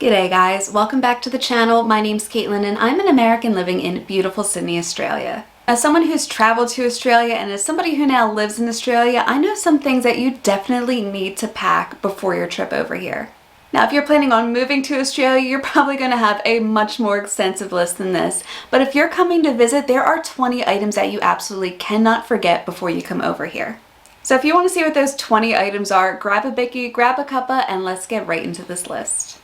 G'day guys, welcome back to the channel. My name's Kaitlyn and I'm an American living in beautiful Sydney, Australia. As someone who's traveled to Australia and as somebody who now lives in Australia, I know some things that you definitely need to pack before your trip over here. Now, if you're planning on moving to Australia, you're probably going to have a much more extensive list than this. But if you're coming to visit, there are 20 items that you absolutely cannot forget before you come over here. So if you want to see what those 20 items are, grab a Bicky, grab a cuppa, and let's get right into this list.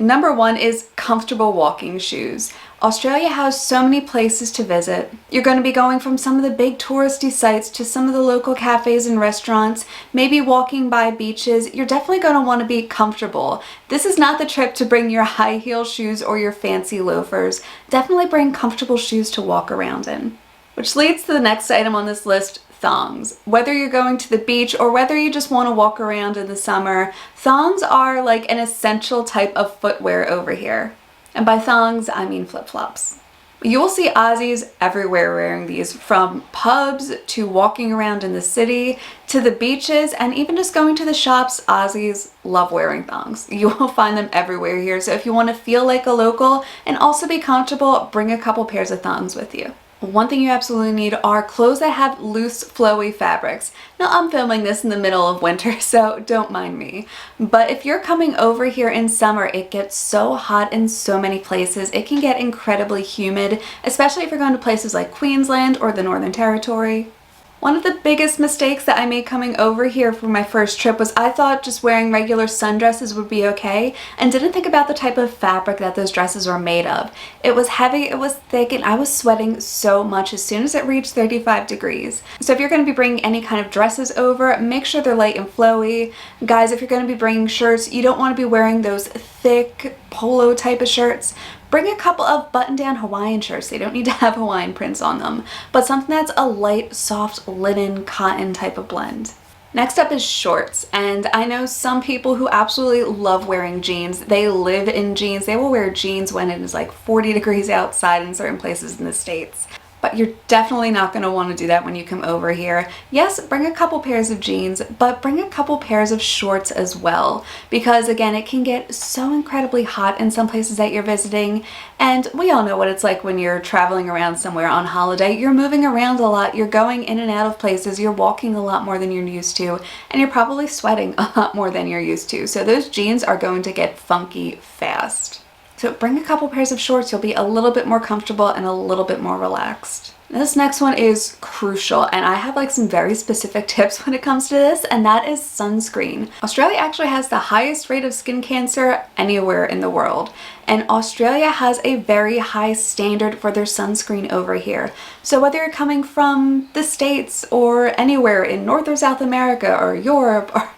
Number one is comfortable walking shoes. Australia has so many places to visit. You're going to be going from some of the big touristy sites to some of the local cafes and restaurants, maybe walking by beaches. You're definitely going to want to be comfortable. This is not the trip to bring your high heel shoes or your fancy loafers. Definitely bring comfortable shoes to walk around in. Which leads to the next item on this list, thongs. Whether you're going to the beach or whether you just want to walk around in the summer, thongs are like an essential type of footwear over here. And by thongs, I mean flip-flops. You will see Aussies everywhere wearing these, from pubs to walking around in the city to the beaches and even just going to the shops. Aussies love wearing thongs. You will find them everywhere here. So if you want to feel like a local and also be comfortable, bring a couple pairs of thongs with you. One thing you absolutely need are clothes that have loose, flowy fabrics. Now, I'm filming this in the middle of winter, so don't mind me. But if you're coming over here in summer, it gets so hot in so many places. It can get incredibly humid, especially if you're going to places like Queensland or the Northern Territory. One of the biggest mistakes that I made coming over here for my first trip was I thought just wearing regular sundresses would be okay and didn't think about the type of fabric that those dresses were made of. It was heavy, it was thick, and I was sweating so much as soon as it reached 35 degrees. So if you're going to be bringing any kind of dresses over, make sure they're light and flowy. Guys, if you're going to be bringing shirts, you don't want to be wearing those thick polo type of shirts. Bring a couple of button-down Hawaiian shirts. They don't need to have Hawaiian prints on them, but something that's a light, soft linen, cotton type of blend. Next up is shorts, and I know some people who absolutely love wearing jeans. They live in jeans. They will wear jeans when it is like 40 degrees outside in certain places in the States. But you're definitely not going to want to do that when you come over here. Yes, bring a couple pairs of jeans, but bring a couple pairs of shorts as well. Because again, it can get so incredibly hot in some places that you're visiting. And we all know what it's like when you're traveling around somewhere on holiday. You're moving around a lot, you're going in and out of places, you're walking a lot more than you're used to, and you're probably sweating a lot more than you're used to. So those jeans are going to get funky fast. So bring a couple pairs of shorts, you'll be a little bit more comfortable and a little bit more relaxed. This next one is crucial, and I have like some very specific tips when it comes to this, and that is sunscreen. Australia actually has the highest rate of skin cancer anywhere in the world, and Australia has a very high standard for their sunscreen over here. So whether you're coming from the States or anywhere in North or South America or Europe or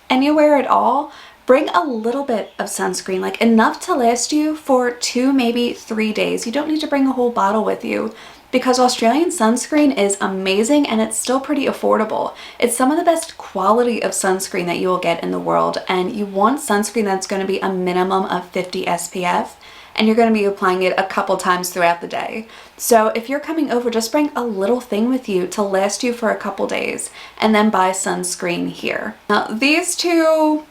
anywhere at all, bring a little bit of sunscreen, like enough to last you for 2, maybe 3 days. You don't need to bring a whole bottle with you because Australian sunscreen is amazing and it's still pretty affordable. It's some of the best quality of sunscreen that you will get in the world, and you want sunscreen that's going to be a minimum of 50 SPF, and you're going to be applying it a couple times throughout the day. So if you're coming over, just bring a little thing with you to last you for a couple days and then buy sunscreen here. Now these two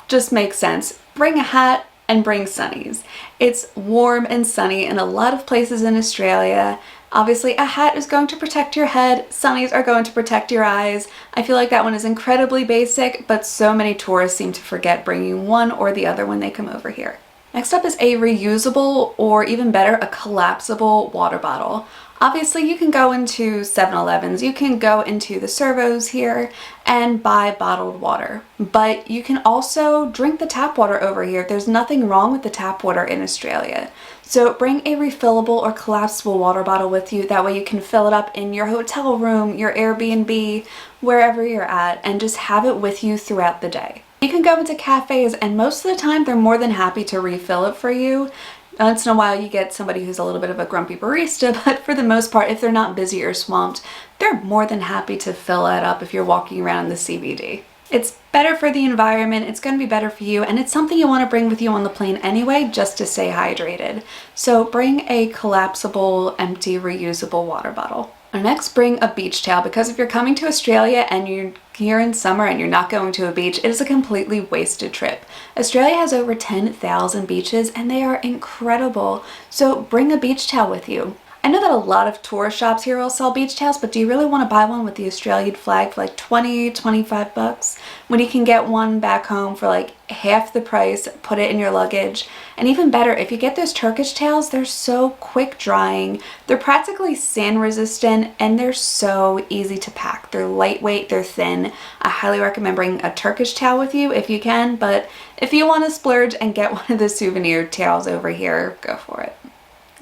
just makes sense. Bring a hat and bring sunnies. It's warm and sunny in a lot of places in Australia. Obviously, a hat is going to protect your head. Sunnies are going to protect your eyes. I feel like that one is incredibly basic, but so many tourists seem to forget bringing one or the other when they come over here. Next up is a reusable, or even better, a collapsible water bottle. Obviously, you can go into 7-Elevens, you can go into the servos here and buy bottled water, but you can also drink the tap water over here. There's nothing wrong with the tap water in Australia. So bring a refillable or collapsible water bottle with you. That way you can fill it up in your hotel room, your Airbnb, wherever you're at, and just have it with you throughout the day. You can go into cafes, and most of the time they're more than happy to refill it for you. Once in a while you get somebody who's a little bit of a grumpy barista, but for the most part, if they're not busy or swamped, they're more than happy to fill it up if you're walking around the CBD. It's better for the environment, it's going to be better for you, and it's something you want to bring with you on the plane anyway, just to stay hydrated. So bring a collapsible, empty, reusable water bottle. Next, bring a beach towel, because if you're coming to Australia and you're here in summer and you're not going to a beach, it is a completely wasted trip. Australia has over 10,000 beaches and they are incredible, so bring a beach towel with you. I know that a lot of tourist shops here will sell beach towels, but do you really want to buy one with the Australian flag for like 20, 25 bucks when you can get one back home for like half the price, put it in your luggage? And even better, if you get those Turkish towels, they're so quick drying, they're practically sand resistant, and they're so easy to pack. They're lightweight, they're thin. I highly recommend bringing a Turkish towel with you if you can, but if you want to splurge and get one of the souvenir towels over here, go for it.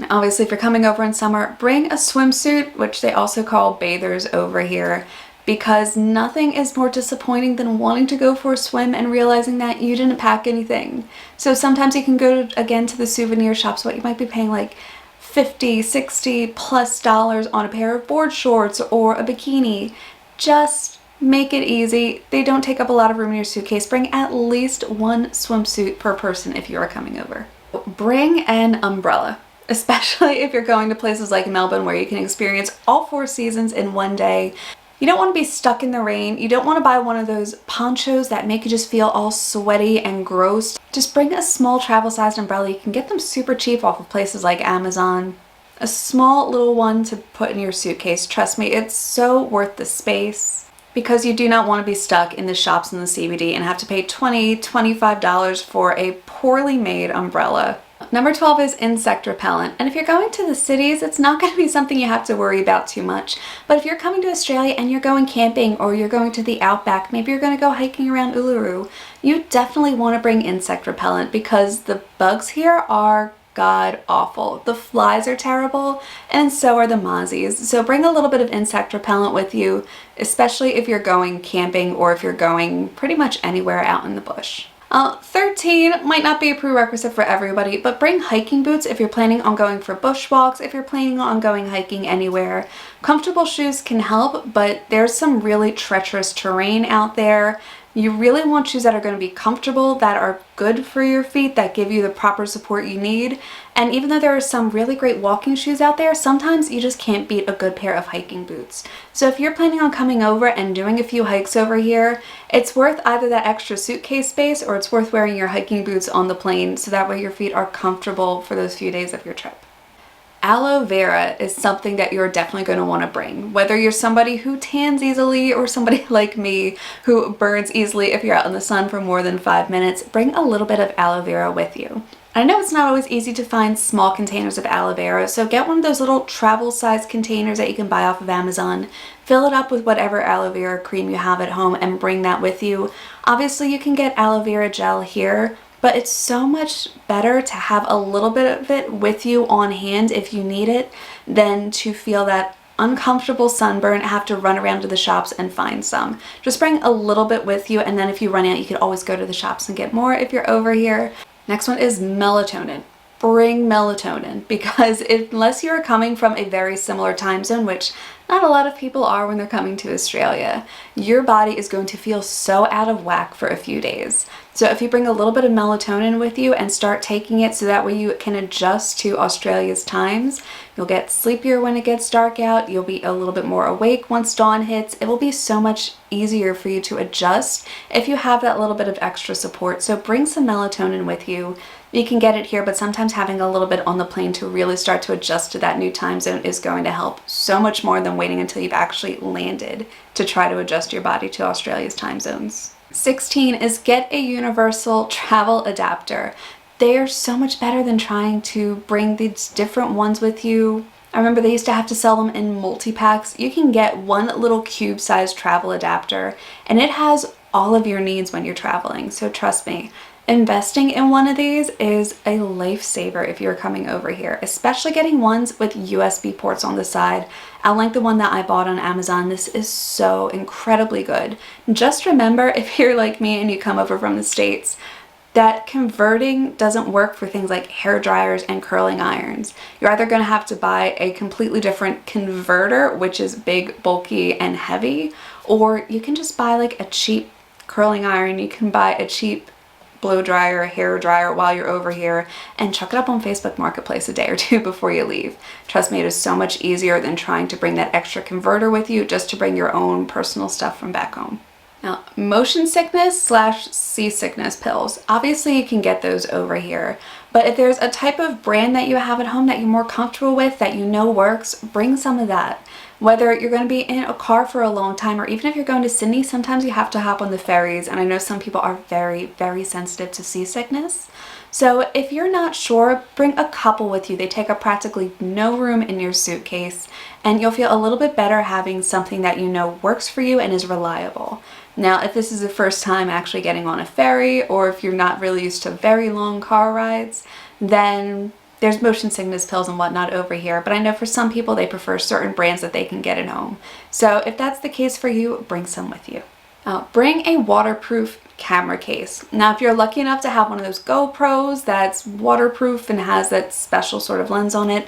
Obviously, if you're coming over in summer, bring a swimsuit, which they also call bathers over here, because nothing is more disappointing than wanting to go for a swim and realizing that you didn't pack anything. So sometimes you can go again to the souvenir shops, but you might be paying like $50, $60 plus on a pair of board shorts or a bikini. Just make it easy. They don't take up a lot of room in your suitcase. Bring at least one swimsuit per person if you are coming over. Bring an umbrella, especially if you're going to places like Melbourne where you can experience all 4 seasons in one day. You don't want to be stuck in the rain. You don't want to buy one of those ponchos that make you just feel all sweaty and gross. Just bring a small travel-sized umbrella. You can get them super cheap off of places like Amazon. A small little one to put in your suitcase. Trust me, it's so worth the space, because you do not want to be stuck in the shops in the CBD and have to pay $20, $25 for a poorly made umbrella. Number 12 is insect repellent. And if you're going to the cities, it's not going to be something you have to worry about too much. But if you're coming to Australia and you're going camping, or you're going to the outback, maybe you're going to go hiking around Uluru, you definitely want to bring insect repellent, because the bugs here are god awful. The flies are terrible, and so are the mozzies. So bring a little bit of insect repellent with you, especially if you're going camping or if you're going pretty much anywhere out in the bush. 13 might not be a prerequisite for everybody, but bring hiking boots if you're planning on going for bushwalks, if you're planning on going hiking anywhere. Comfortable shoes can help, but there's some really treacherous terrain out there. You really want shoes that are going to be comfortable, that are good for your feet, that give you the proper support you need. And even though there are some really great walking shoes out there, sometimes you just can't beat a good pair of hiking boots. So if you're planning on coming over and doing a few hikes over here, it's worth either that extra suitcase space, or it's worth wearing your hiking boots on the plane, so that way your feet are comfortable for those few days of your trip. Aloe vera is something that you're definitely going to want to bring. Whether you're somebody who tans easily or somebody like me who burns easily if you're out in the sun for more than 5 minutes, bring a little bit of aloe vera with you. I know it's not always easy to find small containers of aloe vera, so get one of those little travel-sized containers that you can buy off of Amazon. Fill it up with whatever aloe vera cream you have at home and bring that with you. Obviously, you can get aloe vera gel here, but it's so much better to have a little bit of it with you on hand if you need it, than to feel that uncomfortable sunburn, have to run around to the shops and find some. Just bring a little bit with you, and then if you run out, you could always go to the shops and get more if you're over here. Next one is melatonin. Bring melatonin, because unless you're coming from a very similar time zone, which not a lot of people are when they're coming to Australia, your body is going to feel so out of whack for a few days. So if you bring a little bit of melatonin with you and start taking it, so that way you can adjust to Australia's times, you'll get sleepier when it gets dark out, you'll be a little bit more awake once dawn hits. It will be so much easier for you to adjust if you have that little bit of extra support. So bring some melatonin with you. You can get it here, but sometimes having a little bit on the plane to really start to adjust to that new time zone is going to help so much more than waiting until you've actually landed to try to adjust your body to Australia's time zones. 16 is get a universal travel adapter. They are so much better than trying to bring these different ones with you. I remember they used to have to sell them in multi-packs. You can get one little cube-sized travel adapter, and it has all of your needs when you're traveling. So trust me, investing in one of these is a lifesaver if you're coming over here, especially getting ones with USB ports on the side. I'll link the one that I bought on Amazon. This is so incredibly good. Just remember, if you're like me and you come over from the States, that converting doesn't work for things like hair dryers and curling irons. You're either going to have to buy a completely different converter, which is big, bulky, and heavy, or you can just buy like a cheap curling iron. You can buy a cheap blow dryer, hair dryer while you're over here, and chuck it up on Facebook Marketplace a day or two before you leave. Trust me, it is so much easier than trying to bring that extra converter with you just to bring your own personal stuff from back home. Now, motion sickness / seasickness pills. Obviously you can get those over here, but if there's a type of brand that you have at home that you're more comfortable with, that you know works, bring some of that. Whether you're going to be in a car for a long time, or even if you're going to Sydney, sometimes you have to hop on the ferries, and I know some people are very, very sensitive to seasickness. So if you're not sure, bring a couple with you. They take up practically no room in your suitcase, and you'll feel a little bit better having something that you know works for you and is reliable. Now, if this is the first time actually getting on a ferry, or if you're not really used to very long car rides, then there's motion sickness pills and whatnot over here, but I know for some people they prefer certain brands that they can get at home. So if that's the case for you, bring some with you. Bring a waterproof camera case. Now, if you're lucky enough to have one of those GoPros that's waterproof and has that special sort of lens on it,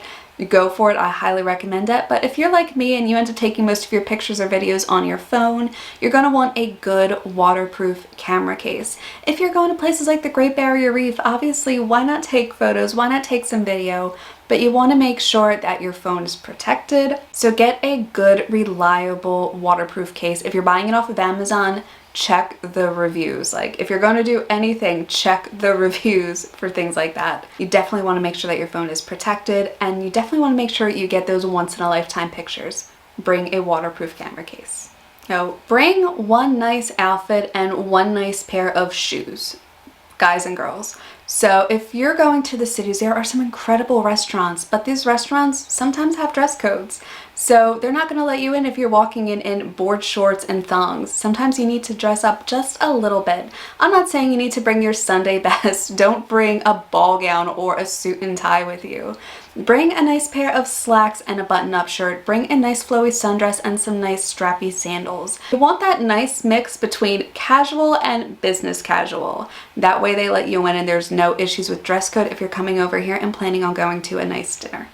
go for it. I highly recommend it. But if you're like me and you end up taking most of your pictures or videos on your phone, you're going to want a good waterproof camera case. If you're going to places like the Great Barrier Reef, obviously, why not take photos? Why not take some video? But you want to make sure that your phone is protected. So get a good, reliable waterproof case. If you're buying it off of Amazon, check the reviews. Like, if you're going to do anything, check the reviews for things like that. You definitely want to make sure that your phone is protected, and you definitely want to make sure you get those once-in-a-lifetime pictures. Bring a waterproof camera case. Now, bring one nice outfit and one nice pair of shoes, guys and girls. So if you're going to the cities, there are some incredible restaurants, but these restaurants sometimes have dress codes. So they're not going to let you in if you're walking in board shorts and thongs. Sometimes you need to dress up just a little bit. I'm not saying you need to bring your Sunday best. Don't bring a ball gown or a suit and tie with you. Bring a nice pair of slacks and a button-up shirt. Bring a nice flowy sundress and some nice strappy sandals. You want that nice mix between casual and business casual. That way they let you in and there's no issues with dress code if you're coming over here and planning on going to a nice dinner.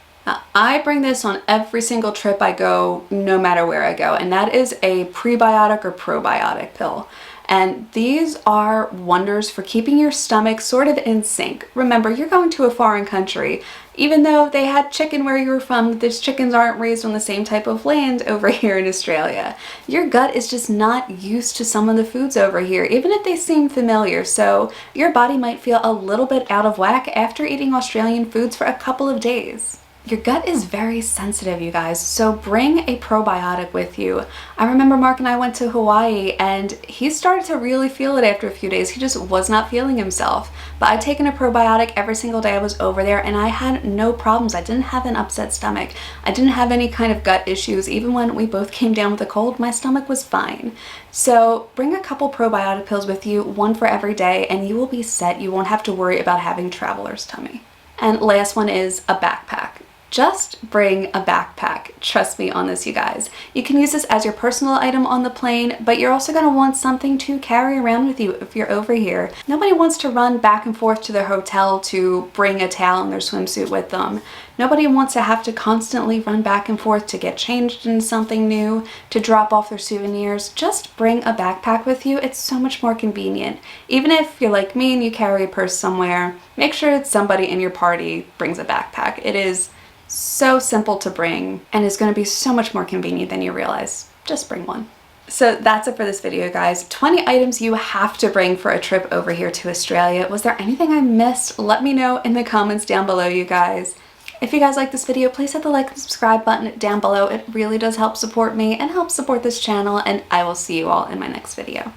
I bring this on every single trip I go, no matter where I go, and that is a prebiotic or probiotic pill. And these are wonders for keeping your stomach sort of in sync. Remember, you're going to a foreign country. Even though they had chicken where you were from, these chickens aren't raised on the same type of land over here in Australia. Your gut is just not used to some of the foods over here, even if they seem familiar. So your body might feel a little bit out of whack after eating Australian foods for a couple of days. Your gut is very sensitive, you guys, so bring a probiotic with you. I remember Mark and I went to Hawaii and he started to really feel it after a few days. He just was not feeling himself. But I'd taken a probiotic every single day I was over there and I had no problems. I didn't have an upset stomach. I didn't have any kind of gut issues. Even when we both came down with a cold, my stomach was fine. So bring a couple probiotic pills with you, one for every day, and you will be set. You won't have to worry about having traveler's tummy. And last one is a backpack. Just bring a backpack. Trust me on this, you guys. You can use this as your personal item on the plane, but you're also going to want something to carry around with you if you're over here. Nobody wants to run back and forth to their hotel to bring a towel and their swimsuit with them. Nobody wants to have to constantly run back and forth to get changed in something new, to drop off their souvenirs. Just bring a backpack with you. It's so much more convenient. Even if you're like me and you carry a purse somewhere, make sure that somebody in your party brings a backpack. It is so simple to bring and is going to be so much more convenient than you realize. Just bring one. So that's it for this video, guys. 20 items you have to bring for a trip over here to Australia. Was there anything I missed? Let me know in the comments down below, you guys. If you guys like this video, please hit the like and subscribe button down below. It really does help support me and help support this channel, and I will see you all in my next video.